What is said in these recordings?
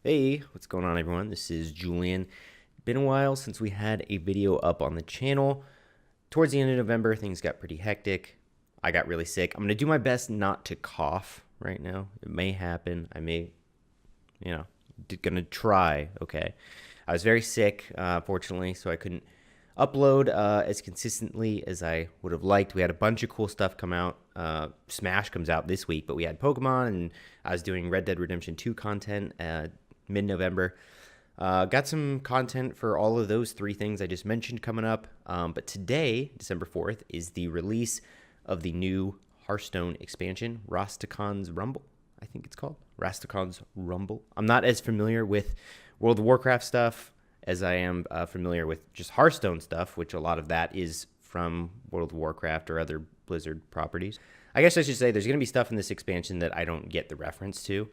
Hey, what's going on everyone? This is Julian. Been a while since we had a video up on the channel. Towards the end of November, things got pretty hectic. I got really sick. I'm going to do my best not to cough right now. It may happen. I may, going to try, okay? I was very sick, fortunately, so I couldn't upload as consistently as I would have liked. We had a bunch of cool stuff come out. Smash comes out this week, but we had Pokemon, and I was doing Red Dead Redemption 2 content mid-November. Got some content for all of those three things I just mentioned coming up. But today, December 4th, is the release of the new Hearthstone expansion, Rastakhan's Rumble, I think it's called. Rastakhan's Rumble. I'm not as familiar with World of Warcraft stuff as I am familiar with just Hearthstone stuff, which a lot of that is from World of Warcraft or other Blizzard properties. I guess I should say there's going to be stuff in this expansion that I don't get the reference to.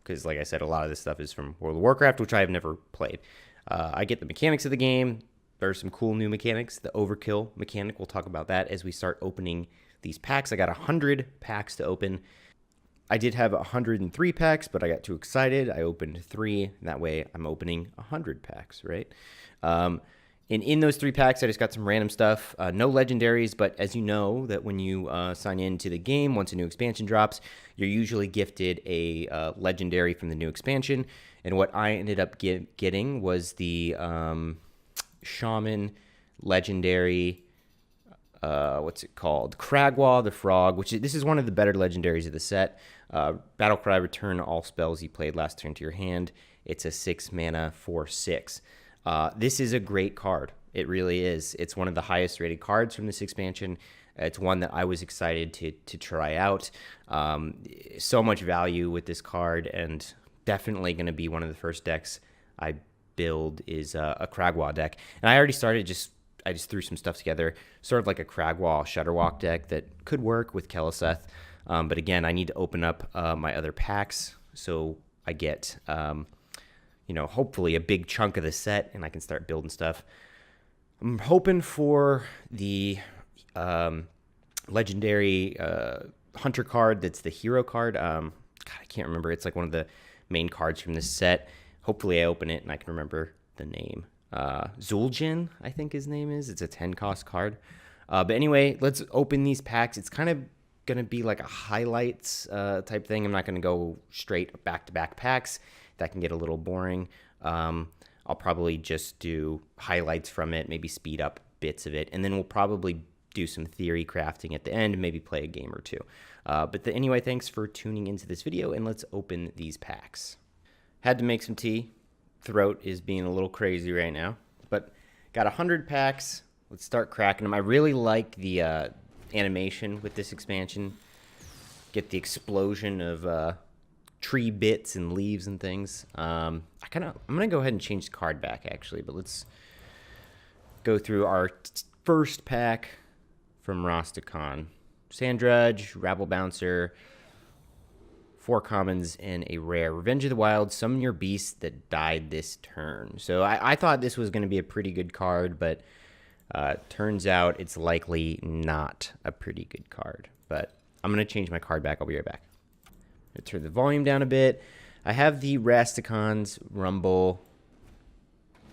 Because, like I said, a lot of this stuff is from World of Warcraft, which I have never played. I get the mechanics of the game. There are some cool new mechanics. The overkill mechanic, we'll talk about that as we start opening these packs. I got 100 packs to open. I did have 103 packs, but I got too excited. I opened 3. That way, I'm opening 100 packs, right? And in those 3 packs, I just got some random stuff. No legendaries, but as you know, that when you sign into the game, once a new expansion drops, you're usually gifted a legendary from the new expansion. And what I ended up getting was the Shaman legendary, what's it called? Kragwa the Frog, this is one of the better legendaries of the set. Battlecry, return all spells you played last turn to your hand. It's a 6 mana 4/6. This is a great card. It really is. It's one of the highest rated cards from this expansion. It's one that I was excited to try out. So much value with this card, and definitely going to be one of the first decks I build is a Kragwa deck. And I already started I just threw some stuff together, sort of like a Kragwa Shutterwalk deck that could work with Keleseth. But again, I need to open up my other packs so I get hopefully a big chunk of the set and I can start building stuff. I'm hoping for the legendary hunter card that's the hero card. God, I can't remember. It's like one of the main cards from this set. Hopefully I open it and I can remember the name. Zul'jin, I think his name is. It's a 10 cost card. But anyway, let's open these packs. It's kind of going to be like a highlights type thing. I'm not going to go straight back-to-back packs. That can get a little boring. I'll probably just do highlights from it, maybe speed up bits of it, and then we'll probably do some theory crafting at the end, maybe play a game or two. Anyway, thanks for tuning into this video, and let's open these packs. Had to make some tea. Throat is being a little crazy right now, but got 100 packs. Let's start cracking them. I really like the animation with this expansion. Get the explosion of tree bits and leaves and things. I'm gonna go ahead and change the card back actually, but let's go through our first pack from Rastakhan. Sandrudge, Rabble Bouncer, 4 commons and a rare. Revenge of the Wild, summon your beast that died this turn. So I thought this was going to be a pretty good card, but turns out it's likely not a pretty good card. But I'm going to change my card back. I'll be right back. Turn the volume down a bit. I have the Rastakhan's Rumble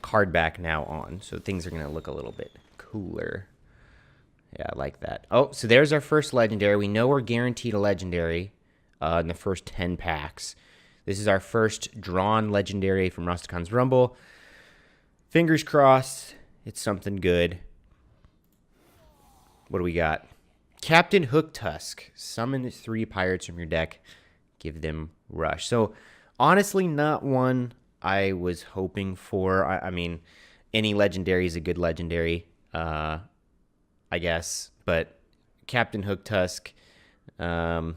card back now on, so things are going to look a little bit cooler. Yeah, I like that. Oh, so there's our first legendary. We know we're guaranteed a legendary in the first 10 packs. This is our first drawn legendary from Rastakhan's Rumble. Fingers crossed, it's something good. What do we got? Captain Hooktusk. Summon 3 pirates from your deck. Give them rush. So, honestly, not one I was hoping for. I mean, any legendary is a good legendary, I guess. But Captain Hooktusk, I've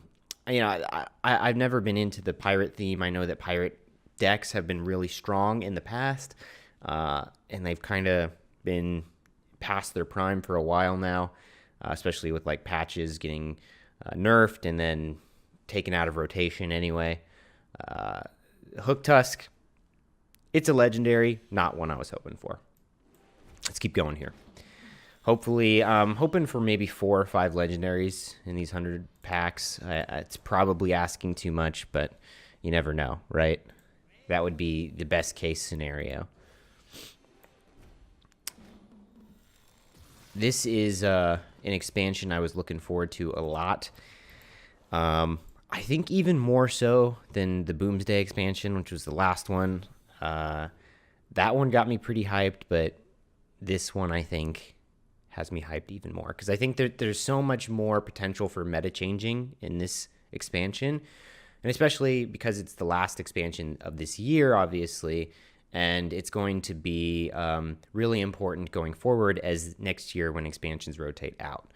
never been into the pirate theme. I know that pirate decks have been really strong in the past, and they've kind of been past their prime for a while now, especially with like patches getting nerfed and then taken out of rotation anyway. Hooktusk, it's a legendary, not one I was hoping for. Let's keep going here. Hopefully, I'm hoping for maybe 4 or 5 legendaries in these 100 packs. It's probably asking too much, but you never know, right? That would be the best case scenario. This is an expansion I was looking forward to a lot. I think even more so than the Boomsday expansion, which was the last one. That one got me pretty hyped, but this one I think has me hyped even more because I think there's so much more potential for meta changing in this expansion, and especially because it's the last expansion of this year, obviously, and it's going to be really important going forward as next year when expansions rotate out.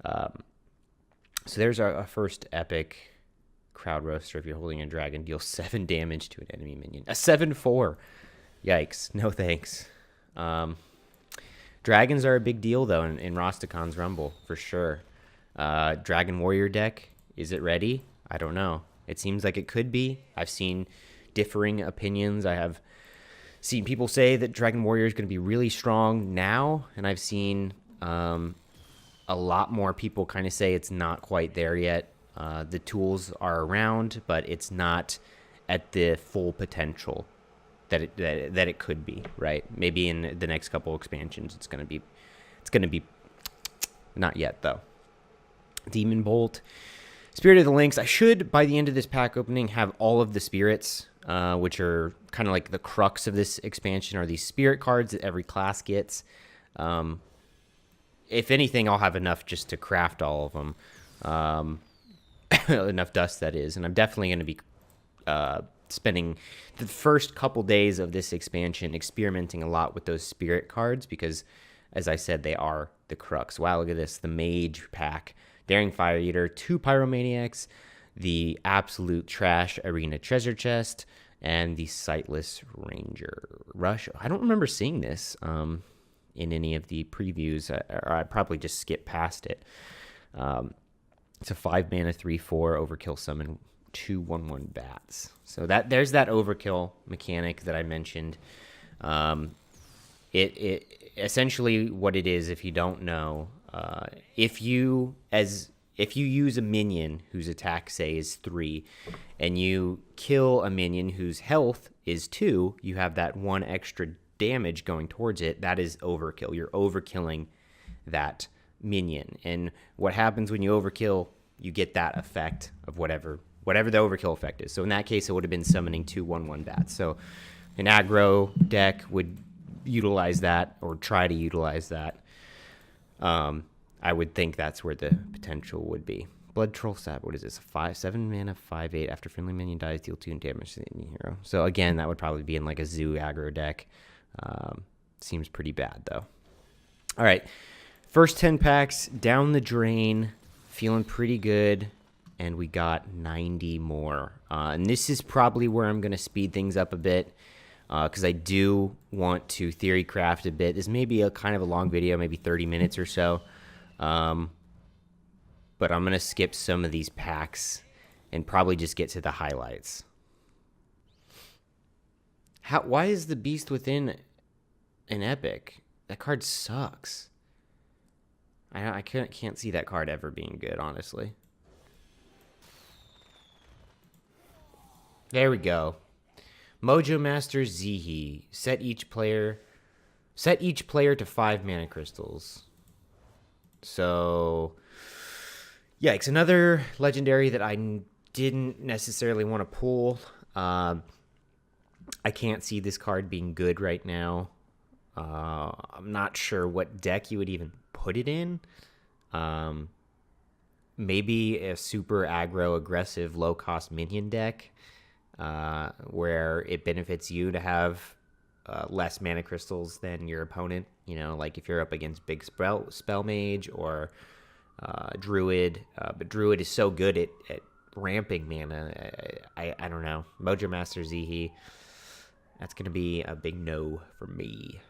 So there's our first epic crowd roaster. If you're holding a dragon, deal 7 damage to an enemy minion. A 7/4. Yikes. No thanks. Dragons are a big deal, though, in Rastakhan's Rumble, for sure. Dragon Warrior deck, is it ready? I don't know. It seems like it could be. I've seen differing opinions. I have seen people say that Dragon Warrior is going to be really strong now, and I've seen a lot more people kind of say it's not quite there yet. The tools are around, but it's not at the full potential that it could be, right? Maybe in the next couple expansions it's going to be not yet though. Demon Bolt, Spirit of the Lynx. I should by the end of this pack opening have all of the spirits, which are kind of like the crux of this expansion, are these spirit cards that every class gets. If anything, I'll have enough just to craft all of them. Enough dust, that is. And I'm definitely going to be spending the first couple days of this expansion experimenting a lot with those spirit cards because, as I said, they are the crux. Wow, look at this. The Mage pack. Daring Fire Eater, 2 Pyromaniacs, the absolute trash Arena Treasure Chest, and the Sightless Ranger. Rush. I don't remember seeing this in any of the previews, or I probably just skipped past it. It's a 5-mana 3/4 overkill summon, 2/1/1 bats. So there's that overkill mechanic that I mentioned. It essentially what it is, if you don't know, if you use a minion whose attack, say, is 3, and you kill a minion whose health is 2, you have that 1 extra damage going towards it. That is overkill. You're overkilling that minion. And what happens when you overkill, you get that effect of whatever the overkill effect is. So in that case, it would have been summoning 2/1/1 bats. So an aggro deck would utilize that or try to utilize that. I would think that's where the potential would be. Blood Troll Stab, what is this? 7 mana, 5/8. After friendly minion dies, deal 2 damage to the enemy hero. So again, that would probably be in like a zoo aggro deck. Seems pretty bad though. All right, first 10 packs down the drain, feeling pretty good, and we got 90 more. And this is probably where I'm going to speed things up a bit because I do want to theory craft a bit. This may be a kind of a long video, maybe 30 minutes or so. But I'm going to skip some of these packs and probably just get to the highlights. Why is the Beast Within an epic? That card sucks. I can't see that card ever being good, honestly. There we go. Mojo Master Zihi. Set each player to 5 mana crystals. So, yikes. Another legendary that I didn't necessarily want to pull. I can't see this card being good right now. I'm not sure what deck you would even put it in. Maybe a super aggro, aggressive, low-cost minion deck where it benefits you to have less mana crystals than your opponent. You know, like if you're up against big spell mage or druid. But druid is so good at ramping mana. I don't know. Mojo Master Zihi. That's going to be a big no for me.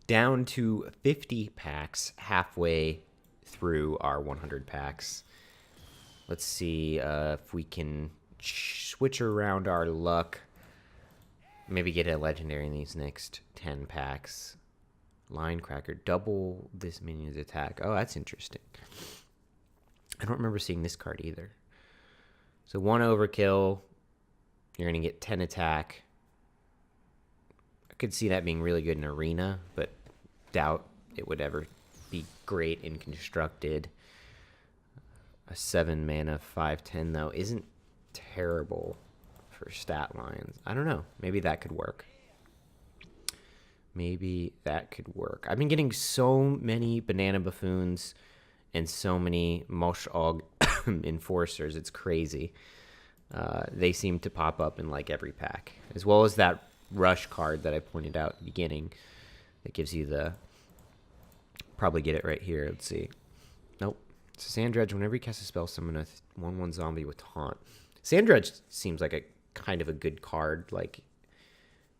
Down to 50 packs, halfway through our 100 packs. Let's see if we can switch around our luck. Maybe get a legendary in these next 10 packs. Line Cracker, double this minion's attack. Oh, that's interesting. I don't remember seeing this card either. So 1 overkill, you're going to get 10 attack. could see that being really good in Arena, but doubt it would ever be great in Constructed. A 7 mana 5/10 though isn't terrible for stat lines. I don't know. Maybe that could work. Maybe that could work. I've been getting so many Banana Buffoons and so many Mosh'og Enforcers. It's crazy. They seem to pop up in like every pack, as well as that Rush card that I pointed out at the beginning that gives you the... Probably get it right here. Let's see. Nope. It's a Sandredge. Whenever you cast a spell, summon a 1/1 zombie with Taunt. Sandredge seems like a kind of a good card. Like,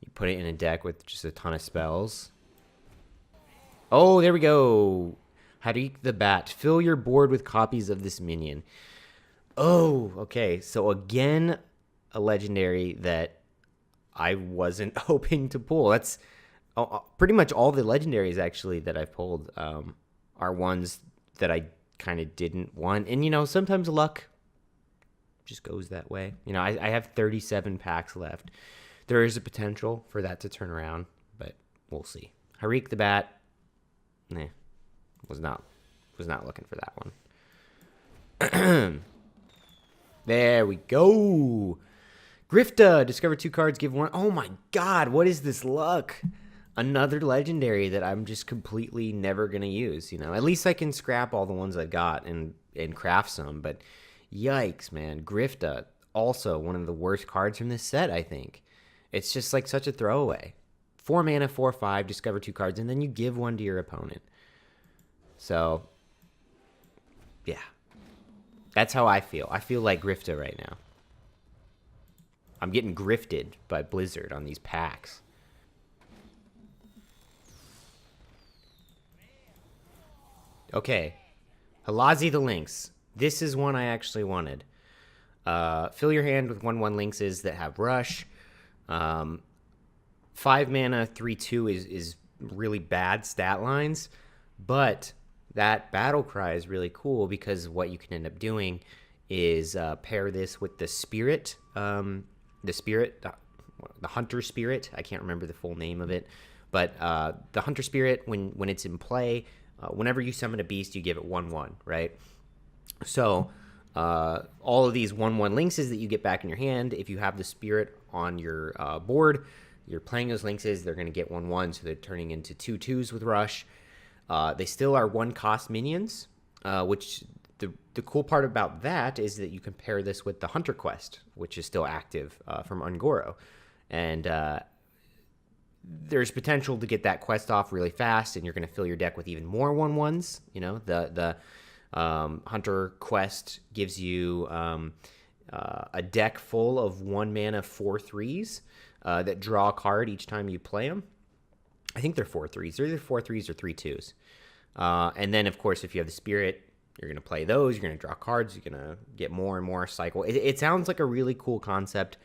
you put it in a deck with just a ton of spells. Oh, there we go. Harik the Bat. Fill your board with copies of this minion. Oh, okay. So again, a legendary that I wasn't hoping to pull. That's pretty much all the legendaries actually that I've pulled are ones that I kind of didn't want. And, you know, sometimes luck just goes that way. You know, I have 37 packs left. There is a potential for that to turn around, but we'll see. Harik the Bat, was not looking for that one. There we go. Grifta, discover 2 cards, give 1. Oh my god, what is this luck? Another legendary that I'm just completely never going to use, you know. At least I can scrap all the ones I've got and craft some, but yikes, man. Grifta, also one of the worst cards from this set, I think. It's just like such a throwaway. 4 mana, 4/5, discover 2 cards, and then you give 1 to your opponent. So, yeah. That's how I feel. I feel like Grifta right now. I'm getting grifted by Blizzard on these packs. Okay. Halazi the Lynx. This is one I actually wanted. Fill your hand with 1/1 Lynxes that have Rush. 5 mana, 3/2 is really bad stat lines, but that battle cry is really cool because what you can end up doing is pair this with the spirit, the hunter spirit. I can't remember the full name of it, but the hunter spirit, when it's in play, whenever you summon a beast, you give it 1/1, right? So all of these 1/1 lynxes that you get back in your hand, if you have the spirit on your board, you're playing those lynxes, they're going to get 1/1, so they're turning into 2/2s with Rush. They still are 1-cost minions, which the cool part about that is that you can pair this with the Hunter Quest, which is still active from Ungoro. And there's potential to get that quest off really fast, and you're going to fill your deck with even more 1/1s. You know, the Hunter Quest gives you a deck full of 1 mana 4/3s that draw a card each time you play them. I think they're 4/3s. They're either 4/3s or 3/2s. And then, of course, if you have the Spirit, you're going to play those. You're going to draw cards. You're going to get more and more cycle. It sounds like a really cool concept.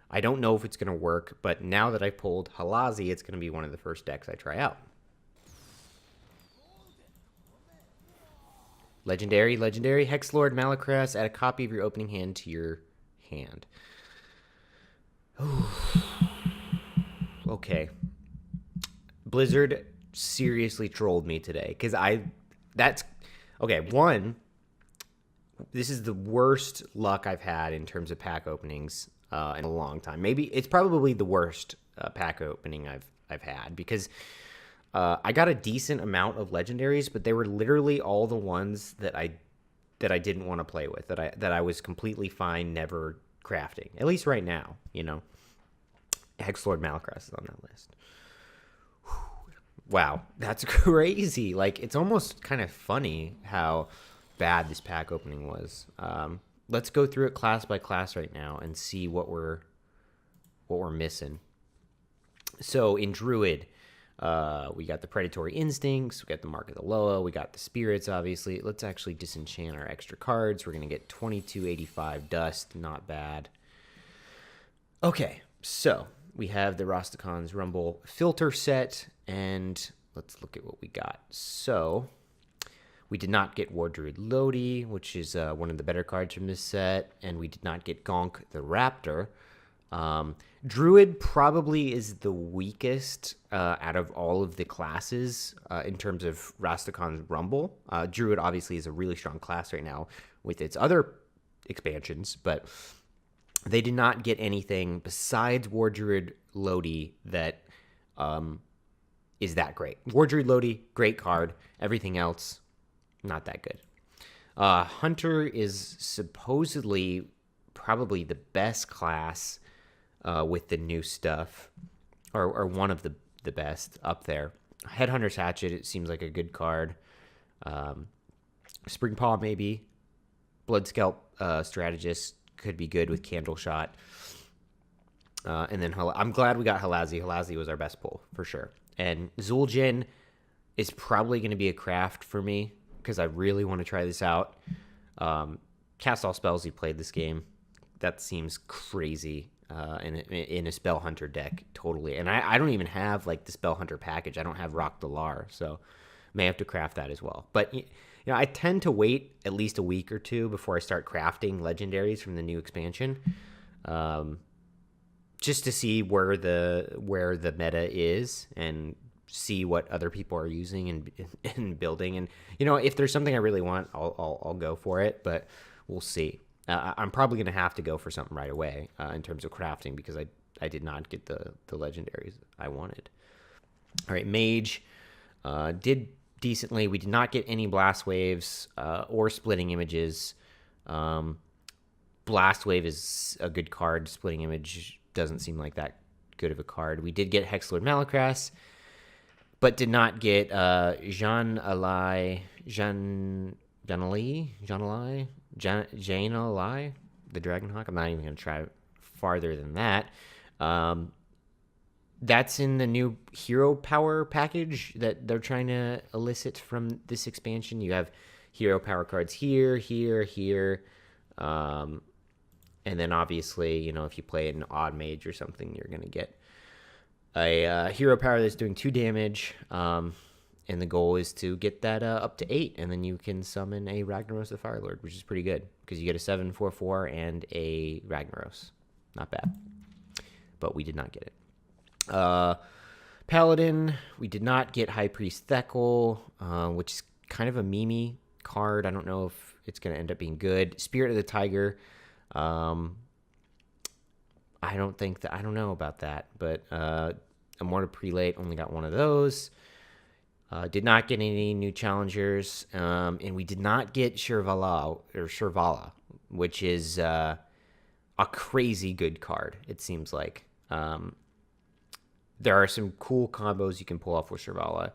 I don't know if it's going to work, but now that I pulled Halazi, it's going to be one of the first decks I try out. Legendary. Hexlord Malacras. Add a copy of your opening hand to your hand. Okay. Blizzard seriously trolled me today because this is the worst luck I've had in terms of pack openings in a long time. Maybe it's probably the worst pack opening I've had because I got a decent amount of legendaries, but they were literally all the ones that I didn't want to play with, that I was completely fine never crafting. At least right now, you know. Hexlord Malacras is on that list. Wow, that's crazy. Like, it's almost kind of funny how bad this pack opening was. Let's go through it class by class right now and see what we're missing. So in Druid, we got the Predatory Instincts, we got the Mark of the Loa, we got the Spirits, obviously. Let's actually disenchant our extra cards. We're going to get 2285 Dust, not bad. Okay, so we have the Rastakhan's Rumble Filter set, and let's look at what we got. So we did not get War Druid Lodi, which is one of the better cards from this set, and we did not get Gonk the Raptor. Druid probably is the weakest out of all of the classes in terms of Rastakhan's Rumble. Druid obviously is a really strong class right now with its other expansions, but they did not get anything besides War Druid Lodi that is that great. War Druid Lodi, great card. Everything else, not that good. Hunter is supposedly probably the best class with the new stuff, or one of the best up there. Headhunter's Hatchet, it seems like a good card. Springpaw maybe. Bloodscalp Strategist could be good with Candle Shot. And then I'm glad we got Halazi. Halazi was our best pull for sure. And Zul'jin is probably going to be a craft for me because I really want to try this out. Cast all spells. You played this game. That seems crazy in a Spell Hunter deck, totally. And I don't even have like the Spell Hunter package. I don't have Rock Dalar, so may have to craft that as well. But I tend to wait at least a week or two before I start crafting legendaries from the new expansion, just to see where the meta is and see what other people are using and building. And if there's something I really want, I'll go for it. But we'll see. I'm probably going to have to go for something right away in terms of crafting because I did not get the legendaries I wanted. All right, Mage did decently. We did not get any Blast Waves or Splitting Images. Blast Wave is a good card. Splitting Image doesn't seem like that good of a card. We did get Hexlord Malakras, but did not get Jan'alai, the Dragonhawk. I'm not even going to try farther than that. That's in the new hero power package that they're trying to elicit from this expansion. You have hero power cards here, here. And then obviously, if you play an odd mage or something, you're going to get a hero power that's doing 2 damage. And the goal is to get that up to 8, and then you can summon a Ragnaros the Firelord, which is pretty good because you get a 7/4/4 and a Ragnaros. Not bad, but we did not get it. Paladin, we did not get High Priest Thekkel, which is kind of a meme card. I don't know if it's going to end up being good. Spirit of the Tiger, I don't know about that, but Immortal Prelate only got one of those. Did not get any new challengers, and we did not get Shirvala, which is a crazy good card, it seems like. There are some cool combos you can pull off with Shirvala.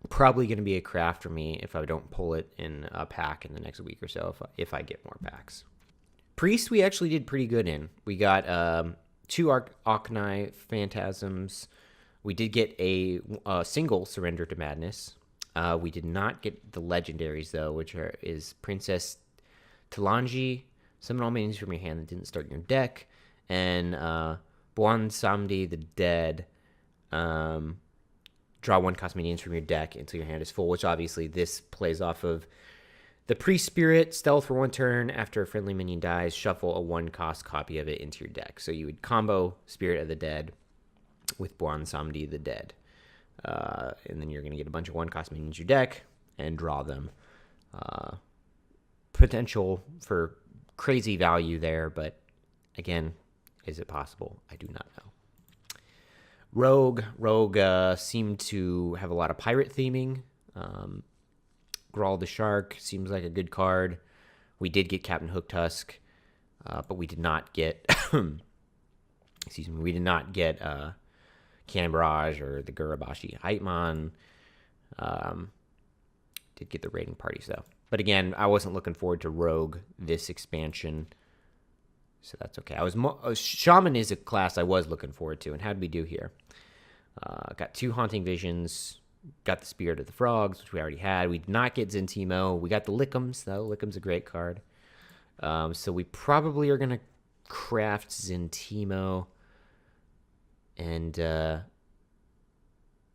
Probably going to be a craft for me if I don't pull it in a pack in the next week or so, if I get more packs. Priest, we actually did pretty good in. We got 2 Arcanine Phantasms. We did get a single Surrender to Madness. We did not get the legendaries, though, which is Princess Talanji, summon all minions from your hand that didn't start in your deck, and Buon Samdi the Dead, draw 1 cost minions from your deck until your hand is full, which obviously this plays off of the Priest Spirit, stealth for 1 turn. After a friendly minion dies, shuffle a 1 cost copy of it into your deck. So you would combo Spirit of the Dead with Buon Samdi the Dead. And then you're going to get a bunch of 1 cost minions in your deck and draw them. Potential for crazy value there, but again, is it possible? I do not know. Rogue seemed to have a lot of pirate theming. Grawl the Shark seems like a good card. We did get Captain Hooktusk, but we did not get excuse me, we did not get Cannon Barrage or the Gurabashi Heitman. Did get the raiding parties though. But again, I wasn't looking forward to Rogue this expansion, so that's okay. Shaman is a class I was looking forward to, and how did we do here? Got 2 Haunting Visions, got the Spirit of the Frogs, which we already had. We did not get Zentimo. We got the Lickums, though. Lickum's a great card. So we probably are going to craft Zentimo and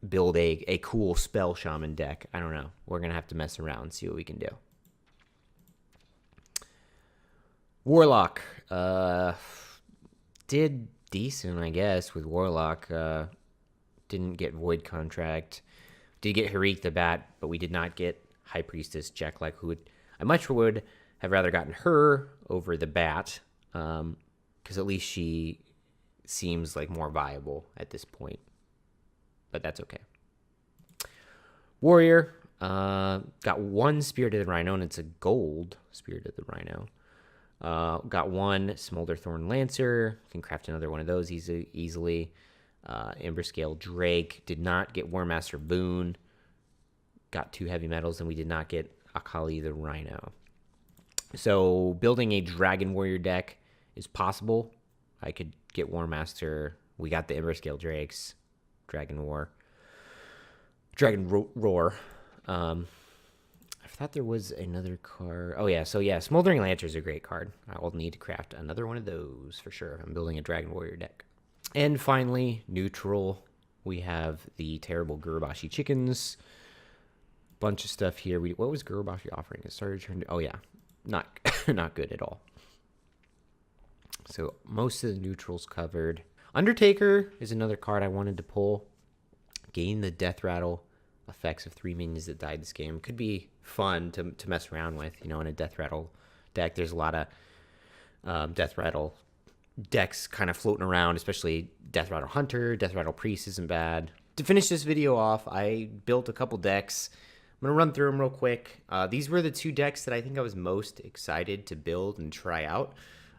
build a cool Spell Shaman deck. I don't know. We're going to have to mess around and see what we can do. Warlock did decent, I guess, with Warlock. Didn't get Void Contract. Did get Harik the Bat, but we did not get High Priestess Jack-like, who I much would have rather gotten her over the Bat, because at least she seems like more viable at this point. But that's okay. Warrior got one Spirit of the Rhino, and it's a gold Spirit of the Rhino. Got one Smolder Thorn Lancer. Can craft another one of those easily. Emberscale Drake. Did not get War Master Boon. Got 2 heavy metals, and we did not get Akali the Rhino. So building a Dragon Warrior deck is possible. I could get War Master. We got the Emberscale Drakes. Dragon Roar. I thought there was another card. Oh, yeah. So, yeah, Smoldering Lancer is a great card. I will need to craft another one of those for sure. I'm building a Dragon Warrior deck. And finally, neutral. We have the terrible Gurubashi Chickens. Bunch of stuff here. What was Gurubashi offering? It started turning. Oh, yeah. Not good at all. So, most of the neutrals covered. Undertaker is another card I wanted to pull. Gain the Death Rattle effects of 3 minions that died this game. Could be fun to mess around with, in a Death Rattle deck. There's a lot of Death Rattle decks kind of floating around, especially Death Rattle Hunter. Death Rattle Priest isn't bad. To finish this video off, I built a couple decks. I'm going to run through them real quick. These were the 2 decks that I think I was most excited to build and try out.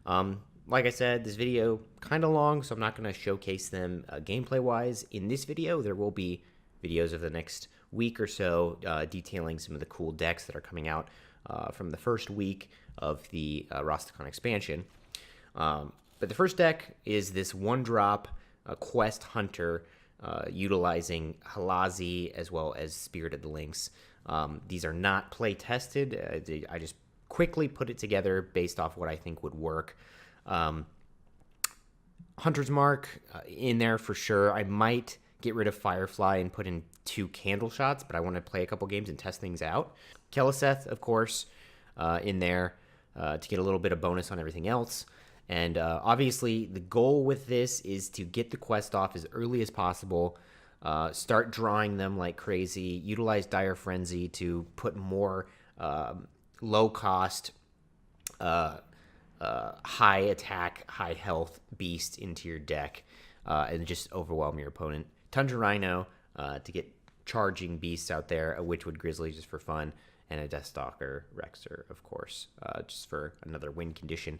Like I said, this video kind of long, so I'm not going to showcase them gameplay-wise. In this video, there will be videos of the next week or so detailing some of the cool decks that are coming out from the first week of the Rastakhan expansion. But the first deck is this 1-drop Quest Hunter utilizing Halazi as well as Spirit of the Lynx. These are not play-tested. I just quickly put it together based off what I think would work. Hunter's Mark in there for sure. I might get rid of Firefly and put in 2 Candle Shots, but I want to play a couple games and test things out. Keleseth, of course, in there to get a little bit of bonus on everything else. And obviously, the goal with this is to get the quest off as early as possible, start drawing them like crazy, utilize Dire Frenzy to put more low-cost, high attack, high health beast into your deck, and just overwhelm your opponent. Tundra Rhino to get charging beasts out there, a Witchwood Grizzly just for fun, and a Deathstalker Rexer, of course, just for another win condition.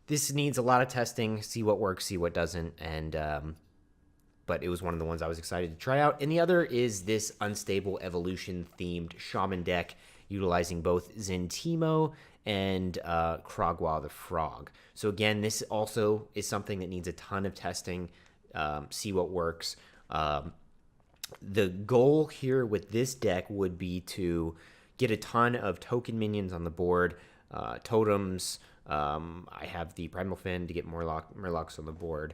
This needs a lot of testing, see what works, see what doesn't, and but it was one of the ones I was excited to try out. And the other is this Unstable Evolution-themed Shaman deck, utilizing both Zentimo and Krogwa the Frog. So again, this also is something that needs a ton of testing, see what works. The goal here with this deck would be to get a ton of token minions on the board, totems. I have the Primal Fin to get Murlocs on the board.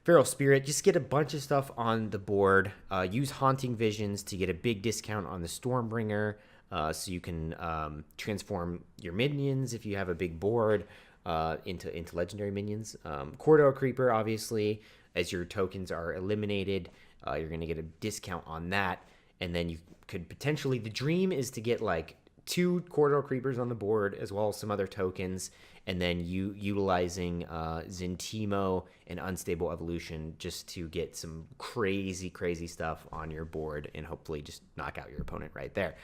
Feral Spirit, just get a bunch of stuff on the board. Use Haunting Visions to get a big discount on the Stormbringer, so you can transform your minions if you have a big board into legendary minions. Corridor Creeper, obviously, as your tokens are eliminated, you're going to get a discount on that. And then you could potentially, the dream is to get like 2 Corridor Creepers on the board as well as some other tokens, and then you utilizing Zentimo and Unstable Evolution just to get some crazy stuff on your board and hopefully just knock out your opponent right there.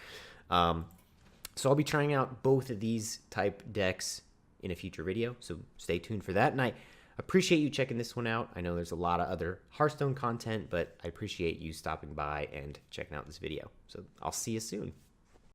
So I'll be trying out both of these type decks in a future video, so stay tuned for that. And I appreciate you checking this one out. I know there's a lot of other Hearthstone content, but I appreciate you stopping by and checking out this video. So I'll see you soon.